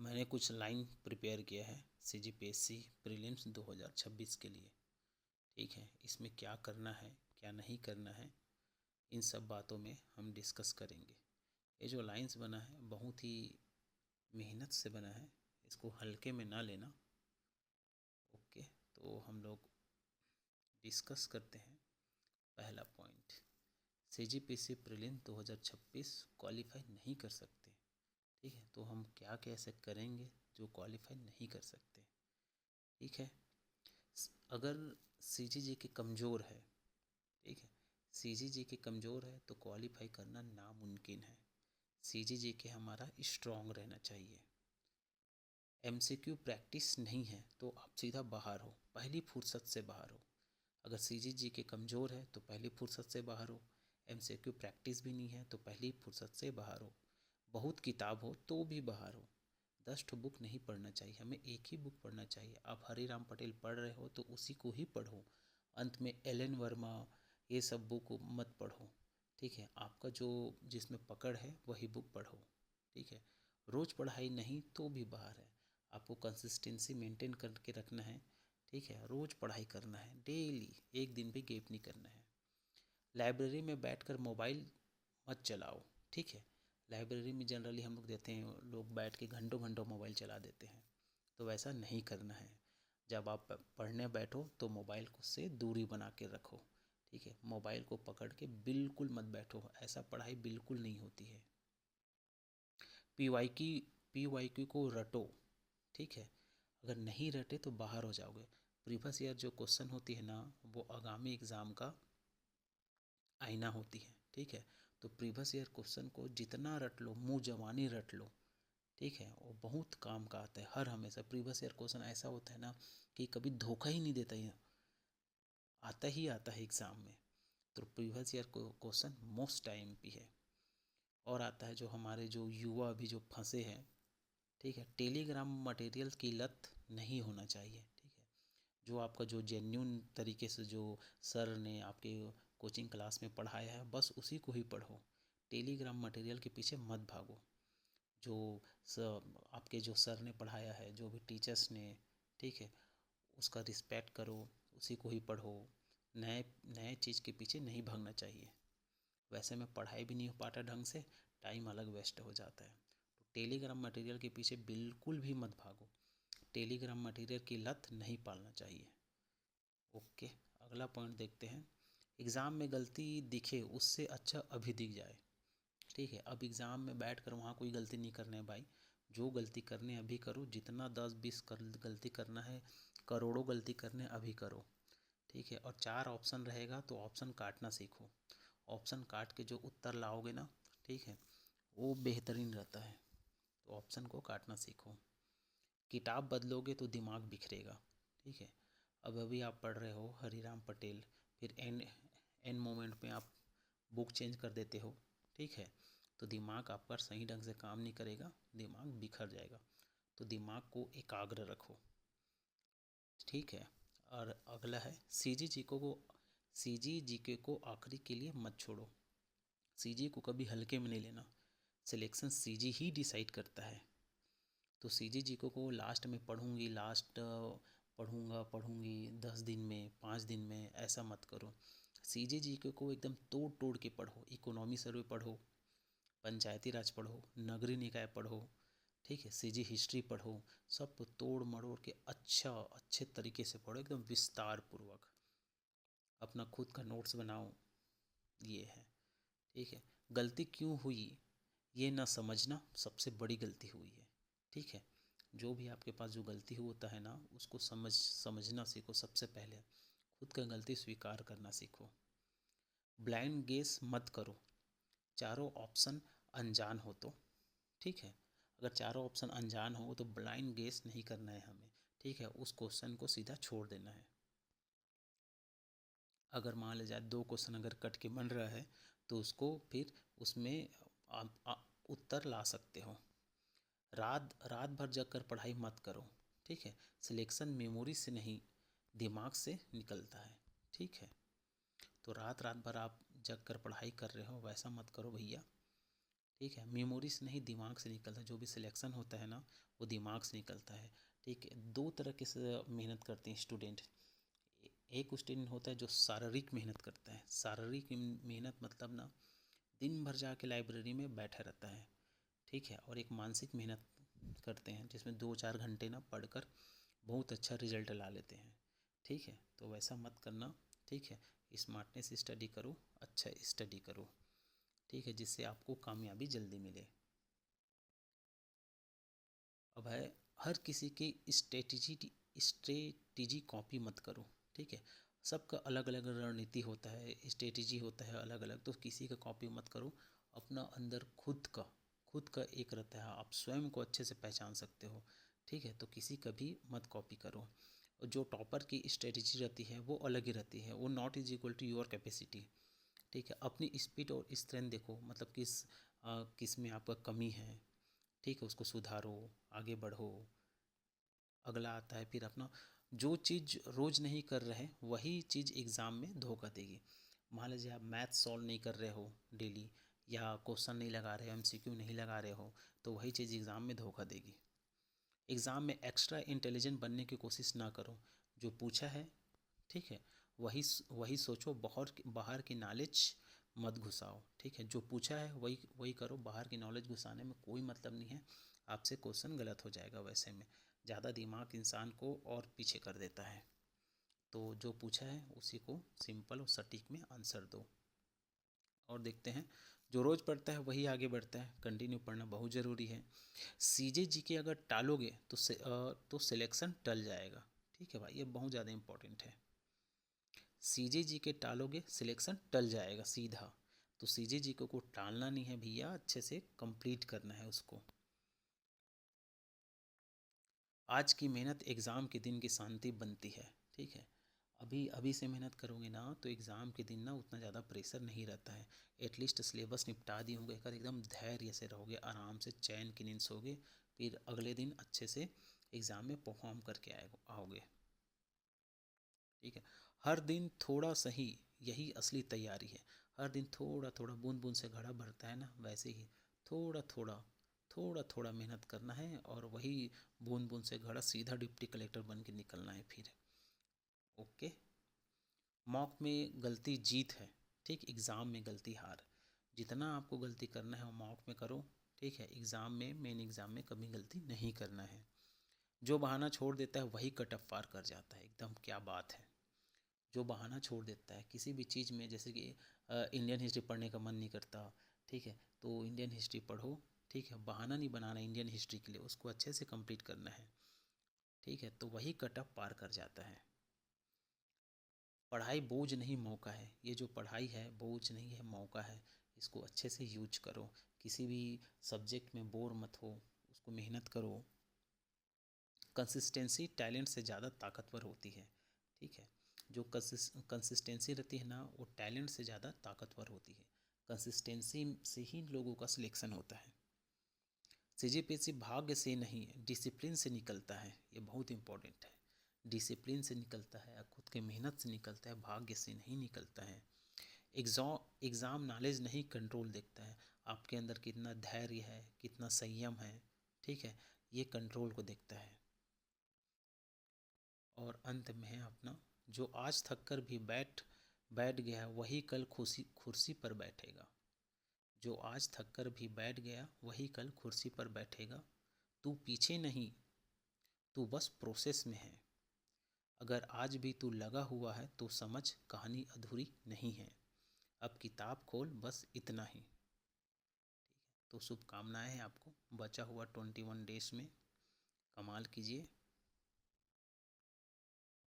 मैंने कुछ line prepare किया है CGPSC प्रीलिम्स 2026 के लिए। ठीक है, इसमें क्या करना है क्या नहीं करना है, इन सब बातों में हम डिस्कस करेंगे। ये जो लाइंस बना है बहुत ही मेहनत से बना है, इसको हल्के में ना लेना। ओके, तो हम लोग डिस्कस करते हैं। पहला पॉइंट, CGPSC प्रीलिम्स 2026 क्वालिफाई नहीं कर सकते। ठीक है, तो हम क्या कैसे करेंगे जो क्वालिफाई नहीं कर सकते। ठीक है, अगर CGG के कमज़ोर है, ठीक है, CGG के कमज़ोर है तो क्वालिफाई करना नामुमकिन है। CGG के हमारा स्ट्रॉन्ग रहना चाहिए। MCQ प्रैक्टिस नहीं है तो आप सीधा बाहर हो, पहली फुर्सत से बाहर हो। अगर CGG के कमज़ोर है तो पहली फुर्सत से बाहर हो। MCQ प्रैक्टिस भी नहीं है तो पहली फुर्सत से बाहर हो। बहुत किताब हो तो भी बाहर हो। 10 ठो बुक नहीं पढ़ना चाहिए, हमें एक ही बुक पढ़ना चाहिए। आप हरिराम पटेल पढ़ रहे हो तो उसी को ही पढ़ो। अंत में एलन वर्मा ये सब बुक मत पढ़ो। ठीक है, आपका जो जिसमें पकड़ है वही बुक पढ़ो। ठीक है, रोज़ पढ़ाई नहीं तो भी बाहर है। आपको कंसिस्टेंसी मेंटेन करके रखना है। ठीक है, रोज़ पढ़ाई करना है, डेली, एक दिन भी गैप नहीं करना है। लाइब्रेरी में बैठकर मोबाइल मत चलाओ। ठीक है, लाइब्रेरी में जनरली हम लोग देते हैं, लोग बैठ के घंटों घंटों मोबाइल चला देते हैं, तो वैसा नहीं करना है। जब आप पढ़ने बैठो तो मोबाइल को से दूरी बना के रखो। ठीक है, मोबाइल को पकड़ के बिल्कुल मत बैठो, ऐसा पढ़ाई बिल्कुल नहीं होती है। PYQ को रटो। ठीक है, अगर नहीं रटे तो बाहर हो जाओगे। प्रीवियस ईयर जो क्वेश्चन होती है ना, वो आगामी एग्ज़ाम का आईना होती है। ठीक है, तो प्रीवियस ईयर क्वेश्चन को जितना रट लो, मुँह जवानी रट लो। ठीक है, वो बहुत काम का आता है। हर हमेशा प्रीवियस ईयर क्वेश्चन ऐसा होता है ना कि कभी धोखा ही नहीं देता, है आता ही आता है एग्ज़ाम में। तो previous year question most time भी है। और आता है जो हमारे जो युवा अभी जो फंसे हैं, ठीक है, टेलीग्राम मटेरियल की लत नहीं होना चाहिए। ठीक है, जो आपका जो जेन्यून तरीके से जो सर ने आपके कोचिंग क्लास में पढ़ाया है बस उसी को ही पढ़ो। टेलीग्राम मटेरियल के पीछे मत भागो। जो आपके जो सर ने पढ़ाया है, जो भी टीचर्स ने, ठीक है, उसका रिस्पेक्ट करो, उसी को ही पढ़ो। नए नए चीज़ के पीछे नहीं भागना चाहिए। वैसे में पढ़ाई भी नहीं हो पाता ढंग से, टाइम अलग वेस्ट हो जाता है। तो टेलीग्राम मटेरियल के पीछे बिल्कुल भी मत भागो। टेलीग्राम मटेरियल की लत नहीं पालना चाहिए। ओके, अगला पॉइंट देखते हैं। एग्ज़ाम में गलती दिखे उससे अच्छा अभी दिख जाए। ठीक है, अब एग्ज़ाम में बैठ कर वहाँ कोई गलती नहीं करना है भाई। जो गलती करने अभी करो, जितना 10-20 गलती करना है, करोड़ों गलती करने अभी करो। ठीक है, और 4 ऑप्शन रहेगा तो ऑप्शन काटना सीखो। ऑप्शन काट के जो उत्तर लाओगे ना, ठीक है, वो बेहतरीन रहता है। तो ऑप्शन को काटना सीखो। किताब बदलोगे तो दिमाग बिखरेगा। ठीक है, अब अभी आप पढ़ रहे हो हरिराम पटेल, फिर एन मोमेंट में आप बुक चेंज कर देते हो। ठीक है, तो दिमाग आपका सही ढंग से काम नहीं करेगा, दिमाग बिखर जाएगा। तो दिमाग को एकाग्र रखो। ठीक है, और अगला है CGG को आखिरी के लिए मत छोड़ो। CG को कभी हल्के में नहीं लेना। सिलेक्शन CG ही डिसाइड करता है। तो CGG को लास्ट में पढ़ूंगी, लास्ट पढ़ूंगी 10 दिन में, 5 दिन में, ऐसा मत करो। CGG को एकदम तोड़ तोड़ के पढ़ो। इकोनॉमी सर्वे पढ़ो, पंचायती राज पढ़ो, नगरीय निकाय पढ़ो। ठीक है, CG हिस्ट्री पढ़ो, सब तोड़ मरोड़ के अच्छे तरीके से पढ़ो, एकदम विस्तार पूर्वक। अपना खुद का नोट्स बनाओ, ये है। ठीक है, गलती क्यों हुई ये ना समझना सबसे बड़ी गलती हुई है। ठीक है, जो भी आपके पास जो गलती होता है ना, उसको समझना सीखो। सबसे पहले खुद का गलती स्वीकार करना सीखो। ब्लाइंड गेस मत करो, चारों ऑप्शन अनजान हो तो। ठीक है, अगर चारों ऑप्शन अनजान हो तो ब्लाइंड गेस नहीं करना है हमें। ठीक है, उस क्वेश्चन को सीधा छोड़ देना है। अगर मान लिया जाए 2 क्वेश्चन अगर कट के बन रहा है तो उसको फिर उसमें उत्तर ला सकते हो। रात भर जग कर पढ़ाई मत करो। ठीक है, सिलेक्शन मेमोरी से नहीं, दिमाग से निकलता है। ठीक है, तो रात भर आप जग कर पढ़ाई कर रहे हो, वैसा मत करो भैया। ठीक है। मेमोरी से नहीं, दिमाग से निकलता है। जो भी सिलेक्शन होता है ना, वो दिमाग से निकलता है। ठीक है। दो तरह के से मेहनत करते हैं स्टूडेंट। एक स्टूडेंट होता है जो शारीरिक मेहनत करता है। शारीरिक मेहनत मतलब ना दिन भर जाके लाइब्रेरी में बैठा रहता है। ठीक है। और एक मानसिक मेहनत करते हैं जिसमें 2-4 घंटे ना पढ़कर बहुत अच्छा रिजल्ट ला लेते हैं। ठीक है। तो वैसा मत करना। ठीक है। स्मार्टनेस स्टडी करो, अच्छा स्टडी करो। ठीक है। जिससे आपको कामयाबी जल्दी मिले। अब है, हर किसी की स्ट्रेटजी कॉपी मत करो। ठीक है। सबका अलग अलग रणनीति होता है, स्ट्रेटजी होता है अलग अलग, तो किसी का कॉपी मत करो। अपना अंदर खुद का एक रहता है, आप स्वयं को अच्छे से पहचान सकते हो। ठीक है। तो किसी का भी मत कॉपी करो। और जो टॉपर की स्ट्रेटजी रहती है वो अलग ही रहती है, वो not is equal to your capacity. ठीक है। अपनी स्पीड और स्ट्रेंथ देखो, मतलब किस में आपका कमी है। ठीक है। उसको सुधारो, आगे बढ़ो। अगला आता है फिर अपना, जो चीज़ रोज़ नहीं कर रहे वही चीज़ एग्ज़ाम में धोखा देगी। मान लीजिए आप मैथ सॉल्व नहीं कर रहे हो डेली, या क्वेश्चन नहीं लगा रहे हो, एमसीक्यू नहीं लगा रहे हो, तो वही चीज़ एग्ज़ाम में धोखा देगी। एग्ज़ाम में एक्स्ट्रा इंटेलिजेंट बनने की कोशिश ना करो। जो पूछा है, ठीक है, वही वही सोचो। बाहर की नॉलेज मत घुसाओ। ठीक है। जो पूछा है वही वही करो। बाहर की नॉलेज घुसाने में कोई मतलब नहीं है, आपसे क्वेश्चन गलत हो जाएगा। वैसे में ज़्यादा दिमाग इंसान को और पीछे कर देता है। तो जो पूछा है उसी को सिंपल और सटीक में आंसर दो। और देखते हैं, जो रोज़ पढ़ता है वही आगे बढ़ता है। कंटिन्यू पढ़ना बहुत ज़रूरी है। सीजे जी के अगर टालोगे तो सिलेक्शन टल जाएगा। ठीक है भाई, ये बहुत ज़्यादा इंपॉर्टेंट है। सीजे जी के टालोगे सिलेक्शन टल जाएगा सीधा। तो सीजे जी को टालना नहीं है भैया, अच्छे से कंप्लीट करना है उसको। आज की मेहनत एग्ज़ाम के दिन की शांति बनती है। ठीक है। अभी अभी से मेहनत करोगे ना तो एग्ज़ाम के दिन ना उतना ज़्यादा प्रेशर नहीं रहता है। एटलीस्ट सिलेबस निपटा दिए होंगे, अगर एकदम धैर्य से रहोगे, आराम से चैन की नींद सोगे, फिर अगले दिन अच्छे से एग्ज़ाम में परफॉर्म करके आओगे। ठीक है। हर दिन थोड़ा सही, यही असली तैयारी है। हर दिन थोड़ा थोड़ा, बूंद बूंद से घड़ा भरता है ना, वैसे ही थोड़ा थोड़ा थोड़ा मेहनत करना है, और वही बूंद बूंद से घड़ा सीधा डिप्टी कलेक्टर बन के निकलना है फिर। ओके। मॉक में गलती जीत है। ठीक। एग्ज़ाम में गलती हार। जितना आपको गलती करना है वो मॉक में करो। ठीक है। एग्ज़ाम में, मेन एग्ज़ाम में कभी गलती नहीं करना है। जो बहाना छोड़ देता है वही कट ऑफ पार कर जाता है। एकदम क्या बात है। जो बहाना छोड़ देता है किसी भी चीज़ में, जैसे कि इंडियन हिस्ट्री पढ़ने का मन नहीं करता, ठीक है, तो इंडियन हिस्ट्री पढ़ो। ठीक है। बहाना नहीं बनाना इंडियन हिस्ट्री के लिए, उसको अच्छे से कंप्लीट करना है। ठीक है। तो वही कट ऑफ पार कर जाता है। पढ़ाई बोझ नहीं, मौका है। ये जो पढ़ाई है बोझ नहीं है, मौका है। इसको अच्छे से यूज करो। किसी भी सब्जेक्ट में बोर मत हो, उसको मेहनत करो। कंसिस्टेंसी टैलेंट से ज़्यादा ताकतवर होती है। ठीक है। जो कंसिस्टेंसी रहती है ना, वो टैलेंट से ज़्यादा ताकतवर होती है। कंसिस्टेंसी से ही लोगों का सिलेक्शन होता है। सीजीपीएससी भाग्य से नहीं, डिसिप्लिन से निकलता है। ये बहुत इंपॉर्टेंट है। डिसिप्लिन से निकलता है, खुद के मेहनत से निकलता है, भाग्य से नहीं निकलता है। एग्ज़ाम नॉलेज नहीं, कंट्रोल देखता है। आपके अंदर कितना धैर्य है, कितना संयम है। ठीक है। ये कंट्रोल को देखता है। और अंत में है अपना, जो आज थक कर भी बैठ गया वही कल कुर्सी पर बैठेगा। जो आज थक कर भी बैठ गया वही कल कुर्सी पर बैठेगा। तू पीछे नहीं, तू बस प्रोसेस में है। अगर आज भी तू लगा हुआ है तो समझ, कहानी अधूरी नहीं है। अब किताब खोल, बस इतना ही। तो शुभकामनाएं हैं आपको, बचा हुआ 21 डेज में कमाल कीजिए।